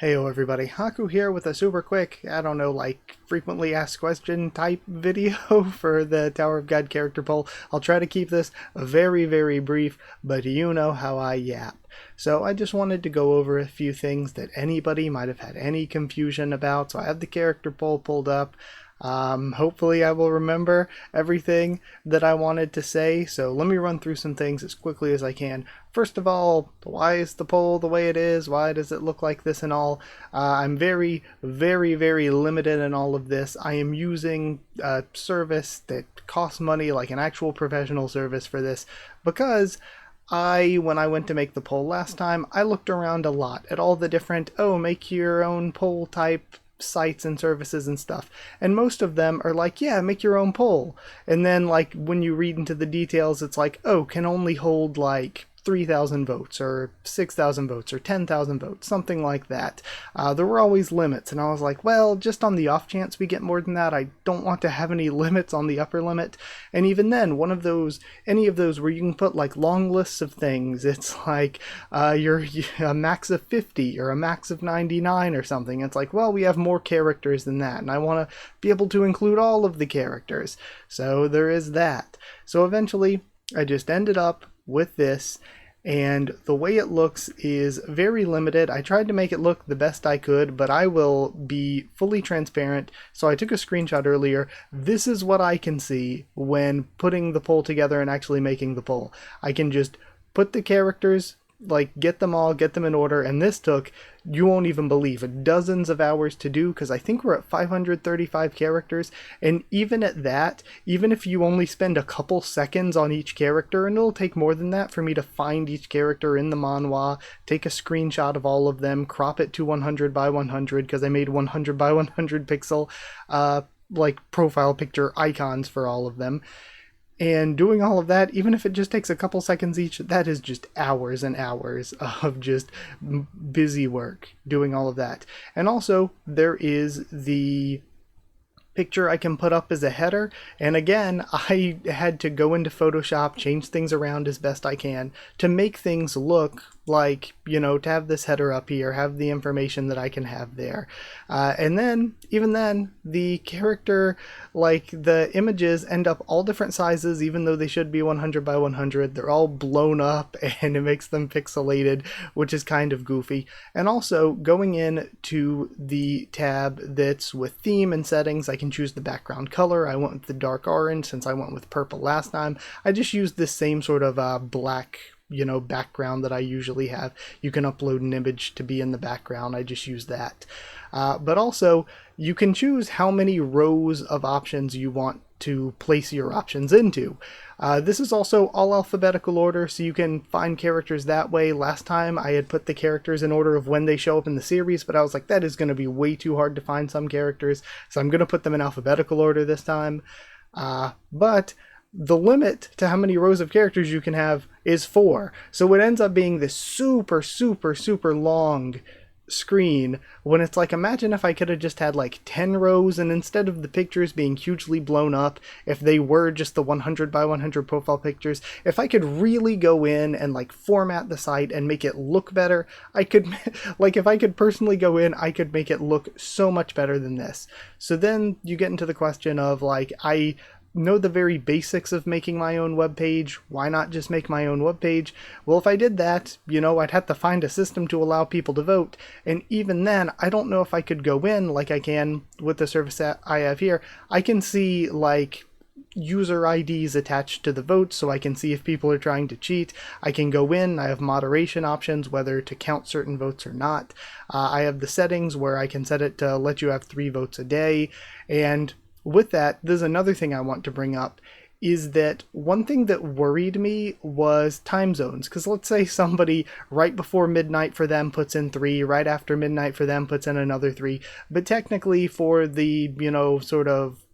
Heyo everybody, Haku here with a super quick, I don't know, like frequently asked question type video for the Tower of God character poll. I'll try to keep this very brief, but you know how I yap. So I just wanted to go over a few things that anybody might have had any confusion about. So I have the character poll pulled up. Hopefully I will remember everything that I wanted to say, so let me run through some things as quickly as I can. First of all, why is the poll the way it is? Why does it look like this and all? I'm very limited in all of this. I am using a service that costs money, like an actual professional service for this, because when I went to make the poll last time, I looked around a lot at all the different, make your own poll type sites and services and stuff, and most of them are like, yeah, make your own poll, and then like when you read into the details, it's like, can only hold like 3,000 votes or 6,000 votes or 10,000 votes, something like that. There were always limits, and I was like, well, just on the off chance we get more than that, I don't want to have any limits on the upper limit. And even then, any of those where you can put like long lists of things, it's like you're a max of 50 or a max of 99 or something. It's like, well, we have more characters than that, and I want to be able to include all of the characters. So there is that. So eventually, I just ended up with this, and the way it looks is very limited. I tried to make it look the best I could, but I will be fully transparent. So I took a screenshot earlier. This is what I can see when putting the poll together and actually making the poll. I can just put the characters, like get them in order, and this took, you won't even believe, dozens of hours to do, because I think we're at 535 characters, and even at that, even if you only spend a couple seconds on each character, and it'll take more than that for me to find each character in the manhwa, take a screenshot of all of them, crop it to 100 by 100, because I made 100 by 100 pixel like profile picture icons for all of them. And doing all of that, even if it just takes a couple seconds each, that is just hours and hours of just busy work doing all of that. And also, there is the picture I can put up as a header, and again, I had to go into Photoshop, change things around as best I can to make things look like, to have this header up here, have the information that I can have there. And then, even then, the character, like the images end up all different sizes, even though they should be 100 by 100. They're all blown up and it makes them pixelated, which is kind of goofy. And also, going in to the tab that's with theme and settings, I can choose the background color. I went with the dark orange since I went with purple last time. I just used this same sort of black background that I usually have. You can upload an image to be in the background. I just use that. But also, you can choose how many rows of options you want to place your options into. This is also all alphabetical order, so you can find characters that way. Last time I had put the characters in order of when they show up in the series, but I was like, that is going to be way too hard to find some characters, so I'm going to put them in alphabetical order this time. But the limit to how many rows of characters you can have is 4. So it ends up being this super long screen, when it's like, imagine if I could have just had like 10 rows, and instead of the pictures being hugely blown up, if they were just the 100 by 100 profile pictures, if I could really go in and like format the site and make it look better, I could, like if I could personally go in, I could make it look so much better than this. So then you get into the question of like, I know the very basics of making my own web page. Why not just make my own web page? Well, if I did that, I'd have to find a system to allow people to vote, and even then, I don't know if I could go in like I can with the service that I have here. I can see like user IDs attached to the votes, so I can see if people are trying to cheat. I can go in, I have moderation options, whether to count certain votes or not. I have the settings where I can set it to let you have 3 votes a day, and with that, there's another thing I want to bring up, is that one thing that worried me was time zones. Because let's say somebody right before midnight for them puts in 3, right after midnight for them puts in another 3, but technically for the, sort of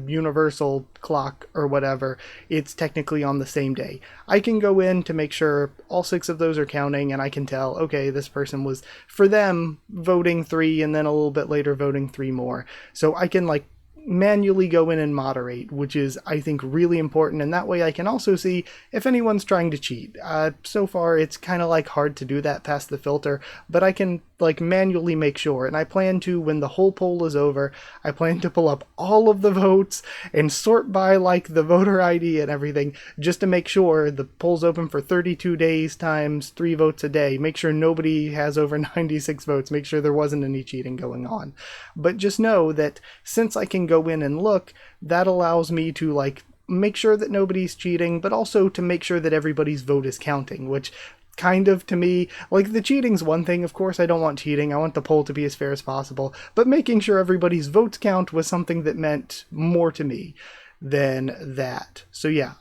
universal clock or whatever, it's technically on the same day. I can go in to make sure all 6 of those are counting, and I can tell, okay, this person was, for them, voting 3, and then a little bit later voting 3 more. So I can like manually go in and moderate, which is, I think, really important, and that way I can also see if anyone's trying to cheat. So far, it's kind of like hard to do that past the filter, but I can like manually make sure, and I plan to, when the whole poll is over, I plan to pull up all of the votes and sort by like the voter ID and everything, just to make sure the poll's open for 32 days times 3 votes a day. Make sure nobody has over 96 votes. Make sure there wasn't any cheating going on. But just know that since I can go in and look, that allows me to like make sure that nobody's cheating, but also to make sure that everybody's vote is counting, which kind of, to me, like, the cheating's one thing. Of course I don't want cheating, I want the poll to be as fair as possible, but making sure everybody's votes count was something that meant more to me than that. So yeah,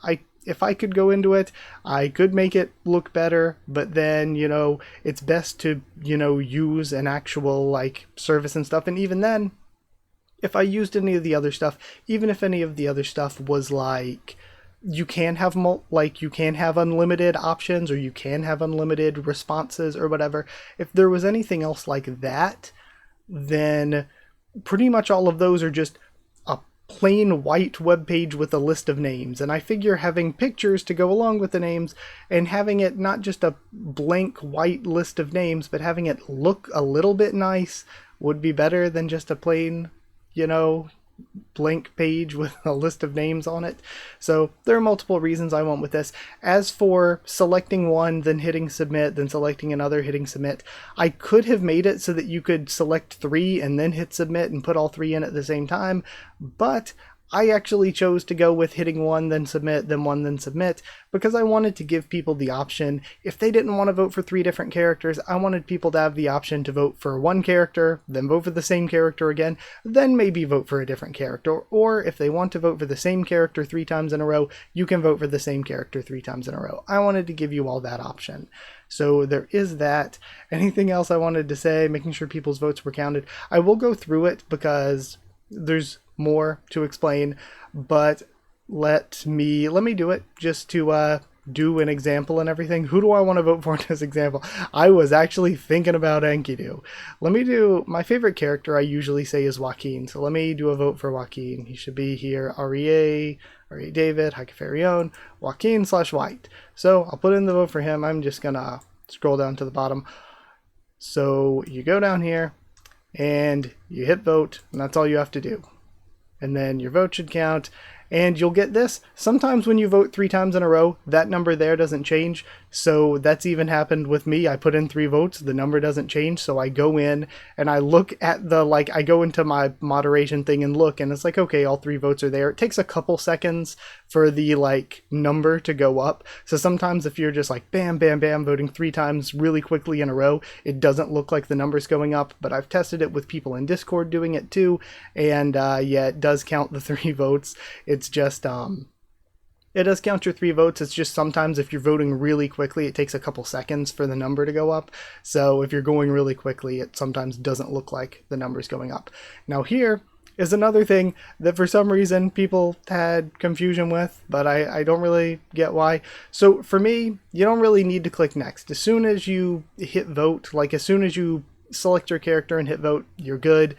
if I could go into it, I could make it look better, but then, you know, it's best to, you know, use an actual like service and stuff. And even then, if I used any of the other stuff, even if any of the other stuff was like, you can have you can have unlimited options, or you can have unlimited responses or whatever. If there was anything else like that, then pretty much all of those are just a plain white web page with a list of names. And I figure having pictures to go along with the names, and having it not just a blank white list of names, but having it look a little bit nice would be better than just a plain, you know, blank page with a list of names on it. So there are multiple reasons I went with this. As for selecting one, then hitting submit, then selecting another, hitting submit, I could have made it so that you could select 3 and then hit submit and put all 3 in at the same time, but I actually chose to go with hitting 1, then submit, then 1, then submit, because I wanted to give people the option. If they didn't want to vote for 3 different characters, I wanted people to have the option to vote for one character, then vote for the same character again, then maybe vote for a different character. Or if they want to vote for the same character 3 times in a row, you can vote for the same character 3 times in a row. I wanted to give you all that option. So there is that. Anything else I wanted to say? Making sure people's votes were counted. I will go through it because there's more to explain, but let me do it just to do an example and everything. Who do I want to vote for in this example? I was actually thinking about Enkidu. Let me do my favorite character. I usually say is Joaquin, so let me do a vote for Joaquin. He should be here. REA David, Haku Joaquin/White. So I'll put in the vote for him. I'm just gonna scroll down to the bottom. So you go down here and you hit vote, and that's all you have to do. And then your vote should count, and you'll get this. Sometimes when you vote 3 times in a row, that number there doesn't change. So that's even happened with me. I put in 3 votes, the number doesn't change. So I go in and I look at the, like, I go into my moderation thing and look, and it's like, okay, all 3 votes are there. It takes a couple seconds for the like number to go up. So sometimes if you're just like bam, bam, bam, voting 3 times really quickly in a row, it doesn't look like the number's going up. But I've tested it with people in Discord doing it too, and yeah, it does count the 3 votes. It's just it does count your 3 votes. It's just sometimes if you're voting really quickly, it takes a couple seconds for the number to go up. So if you're going really quickly, it sometimes doesn't look like the number's going up. Now here is another thing that for some reason people had confusion with, but I don't really get why. So for me, you don't really need to click next. As soon as you hit vote, like as soon as you select your character and hit vote, you're good.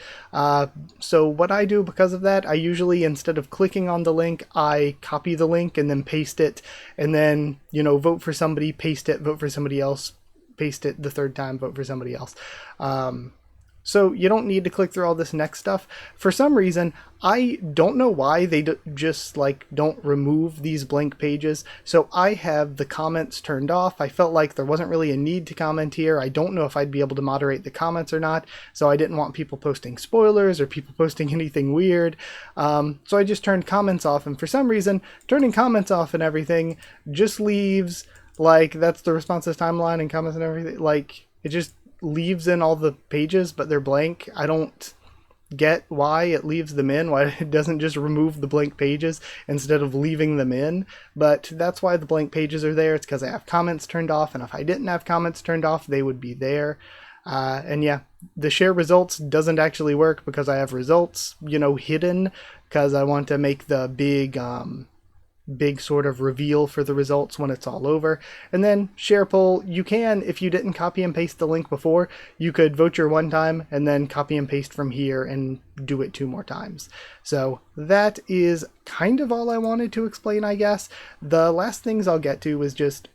So what I do because of that, I usually, instead of clicking on the link, I copy the link and then paste it, and then, you know, vote for somebody, paste it, vote for somebody else, paste it the 3rd time, vote for somebody else. So you don't need to click through all this next stuff. For some reason, I don't know why they just like don't remove these blank pages. So I have the comments turned off. I felt like there wasn't really a need to comment here. I don't know if I'd be able to moderate the comments or not. So I didn't want people posting spoilers or people posting anything weird. So I just turned comments off. And for some reason, turning comments off and everything just leaves, like, that's the responses timeline and comments and everything. Like, it just leaves in all the pages, but they're blank. I don't get why it leaves them in, why it doesn't just remove the blank pages instead of leaving them in. But that's why the blank pages are there. It's because I have comments turned off, and if I didn't have comments turned off, they would be there. And yeah, the share results doesn't actually work because I have results, you know, hidden, because I want to make the big sort of reveal for the results when it's all over. And then share poll, you can, if you didn't copy and paste the link before, you could vote your 1 time and then copy and paste from here and do it 2 more times. So that is kind of all I wanted to explain, I guess. The last things I'll get to is just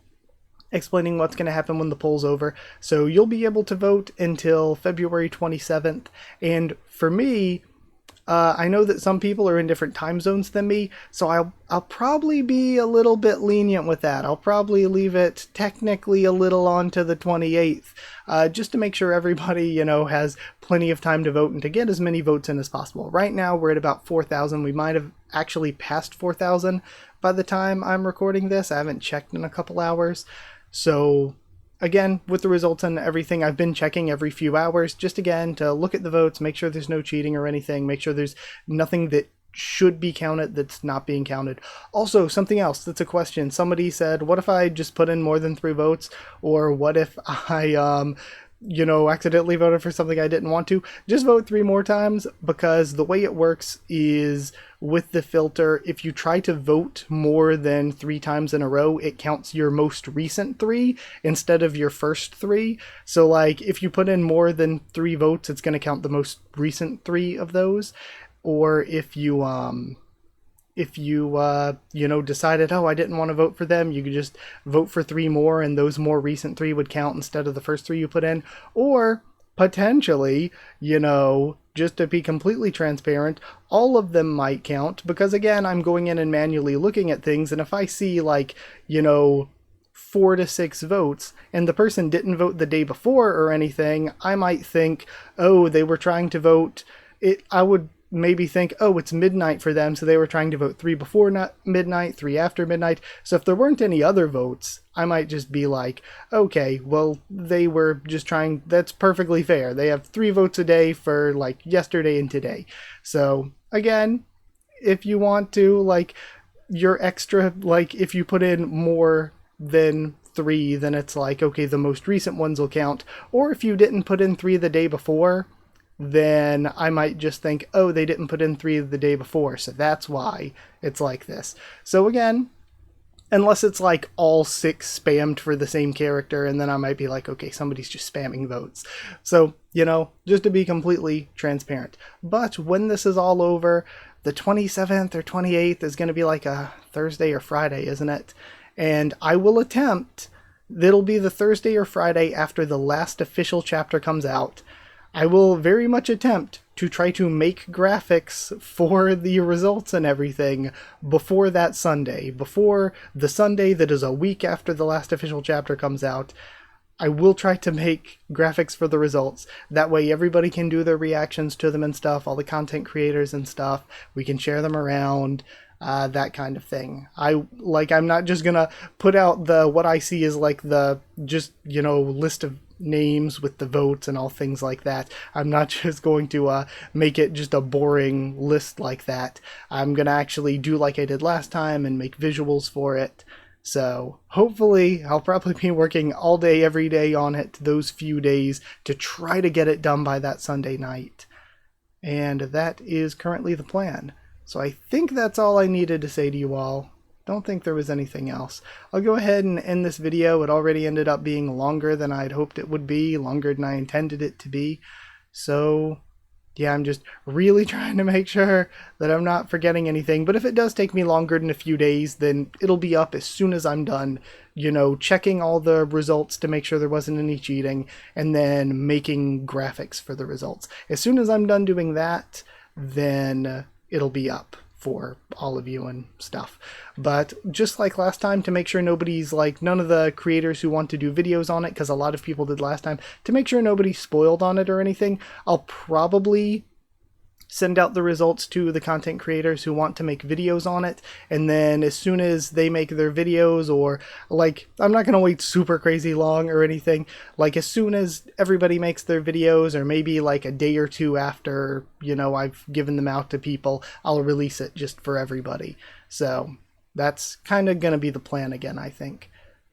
explaining what's going to happen when the poll's over. So you'll be able to vote until February 27th. And for me, I know that some people are in different time zones than me, so I'll probably be a little bit lenient with that. I'll probably leave it technically a little on to the 28th, just to make sure everybody, has plenty of time to vote and to get as many votes in as possible. Right now, we're at about 4,000. We might have actually passed 4,000 by the time I'm recording this. I haven't checked in a couple hours. So again, with the results and everything, I've been checking every few hours just again to look at the votes, make sure there's no cheating or anything, make sure there's nothing that should be counted that's not being counted. Also, something else that's a question. Somebody said, what if I just put in more than 3 votes? Or what if I accidentally voted for something I didn't want to? Just vote 3 more times, because the way it works is with the filter, if you try to vote more than 3 times in a row, it counts your most recent 3 instead of your first 3. So like if you put in more than 3 votes, it's going to count the most recent 3 of those. Or if you decided, oh, I didn't want to vote for them, you could just vote for 3 more, and those more recent 3 would count instead of the first 3 you put in. Or potentially, just to be completely transparent, all of them might count, because again, I'm going in and manually looking at things, and if I see 4 to 6 votes and the person didn't vote the day before or anything, I might think, oh, they were trying to vote it. I would maybe think, oh, it's midnight for them, so they were trying to vote 3 before midnight, 3 after midnight. So if there weren't any other votes, I might just be like, okay, well, they were just trying, that's perfectly fair. They have 3 votes a day for yesterday and today. So again, if you want to, your extra, if you put in more than 3, then it's okay, the most recent ones will count. Or if you didn't put in 3 the day before, then I might just think, oh, they didn't put in 3 the day before, so that's why it's like this. So again, unless it's all 6 spammed for the same character, and then I might be like, okay, somebody's just spamming votes. So, just to be completely transparent. But when this is all over, the 27th or 28th is going to be a Thursday or Friday, isn't it? And I will attempt, it'll be the Thursday or Friday after the last official chapter comes out. I will very much attempt to try to make graphics for the results and everything before that Sunday, before the Sunday that is a week after the last official chapter comes out. I will try to make graphics for the results. That way everybody can do their reactions to them and stuff, all the content creators and stuff. We can share them around, that kind of thing. I'm not just gonna put out what I see is the list of names with the votes and all things like that. I'm not just going to make it just a boring list like that. I'm gonna actually do like I did last time and make visuals for it. So hopefully I'll probably be working all day every day on it those few days to try to get it done by that Sunday night. And that is currently the plan. So I think that's all I needed to say to you all. Don't think there was anything else. I'll go ahead and end this video. It already ended up being longer than I'd hoped it would be, longer than I intended it to be. So yeah, I'm just really trying to make sure that I'm not forgetting anything. But if it does take me longer than a few days, then it'll be up as soon as I'm done, checking all the results to make sure there wasn't any cheating, and then making graphics for the results. As soon as I'm done doing that, then it'll be up for all of you and stuff. But just like last time, to make sure nobody's none of the creators who want to do videos on it, because a lot of people did last time, to make sure nobody's spoiled on it or anything, I'll probably send out the results to the content creators who want to make videos on it, and then as soon as they make their videos, or I'm not going to wait super crazy long or anything, as soon as everybody makes their videos, or maybe a day or 2 after, I've given them out to people, I'll release it just for everybody. So that's kind of going to be the plan again, I think.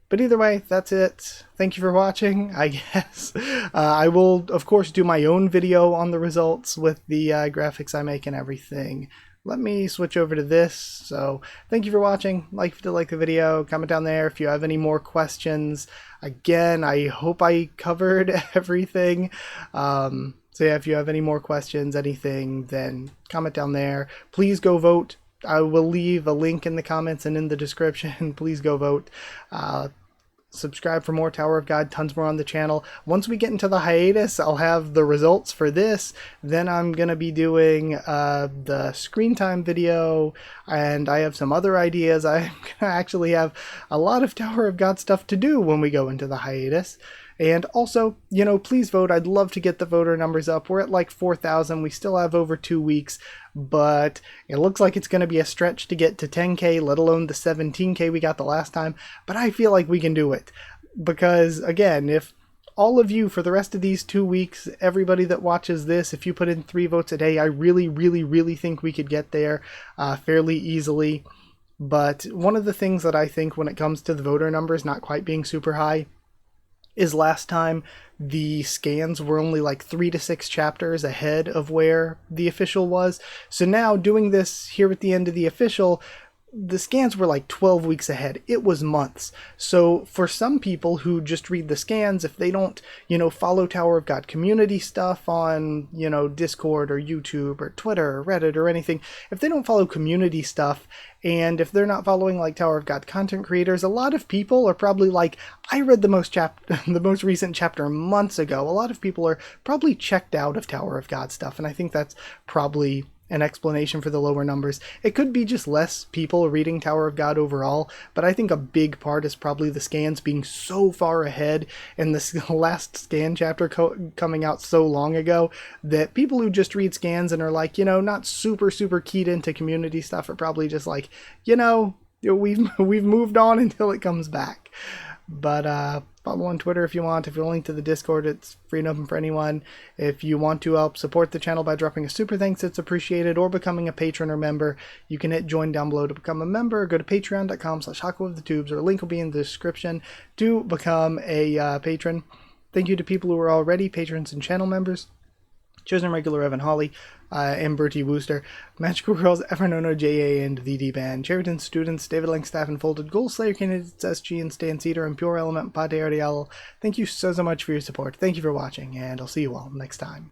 But either way, that's it. Thank you for watching, I guess. I will, of course, do my own video on the results with the graphics I make and everything. Let me switch over to this. So thank you for watching. If you did like the video, comment down there if you have any more questions. Again, I hope I covered everything. So yeah, if you have any more questions, anything, then comment down there. Please go vote. I will leave a link in the comments and in the description. Please go vote. subscribe for more Tower of God, tons more on the channel. Once we get into the hiatus, I'll have the results for this. Then I'm going to be doing the screen time video, and I have some other ideas. I'm going to actually have a lot of Tower of God stuff to do when we go into the hiatus. And also, you know, please vote. I'd love to get the voter numbers up. We're at like 4,000. We still have over 2 weeks, but it looks like it's going to be a stretch to get to 10K, let alone the 17K we got the last time. But I feel like we can do it because, again, if all of you for the rest of these 2 weeks, everybody that watches this, if you put in 3 votes a day, I really think we could get there fairly easily. But one of the things that I think when it comes to the voter numbers not quite being super high is last time the scans were only like 3 to 6 chapters ahead of where the official was. So now doing this here at the end of the official, the scans were like 12 weeks ahead. It was months. So for some people who just read the scans, if they don't, you know, follow Tower of God community stuff on, you know, Discord or YouTube or Twitter or Reddit or anything, if they don't follow community stuff, and if they're not following like Tower of God content creators, a lot of people are probably like, I read the most recent chapter months ago. A lot of people are probably checked out of Tower of God stuff, and I think that's probably an explanation for the lower numbers. It could be just less people reading Tower of God overall, but I think a big part is probably the scans being so far ahead and this last scan chapter coming out so long ago that people who just read scans and are like, you know, not super keyed into community stuff are probably just like, you know, we've moved on until it comes back. But follow on Twitter if you want. If you're linked to the Discord, it's free and open for anyone. If you want to help support the channel by dropping a super thanks, it's appreciated, or becoming a patron or member, you can hit join down below to become a member. Go to patreon.com/HakuOfTheTubes, or a link will be in the description to become a patron. Thank you to people who are already patrons and channel members. Chosen Regular Evan Hawley, and Bertie Wooster, Magical Girls, Evernono, J.A., and the D-Band, Cheriton Students, David Langstaff and Folded, Gold Slayer Candidates, SG, and Stan Cedar, and Pure Element, Pate Ariel. Thank you so much for your support. Thank you for watching, and I'll see you all next time.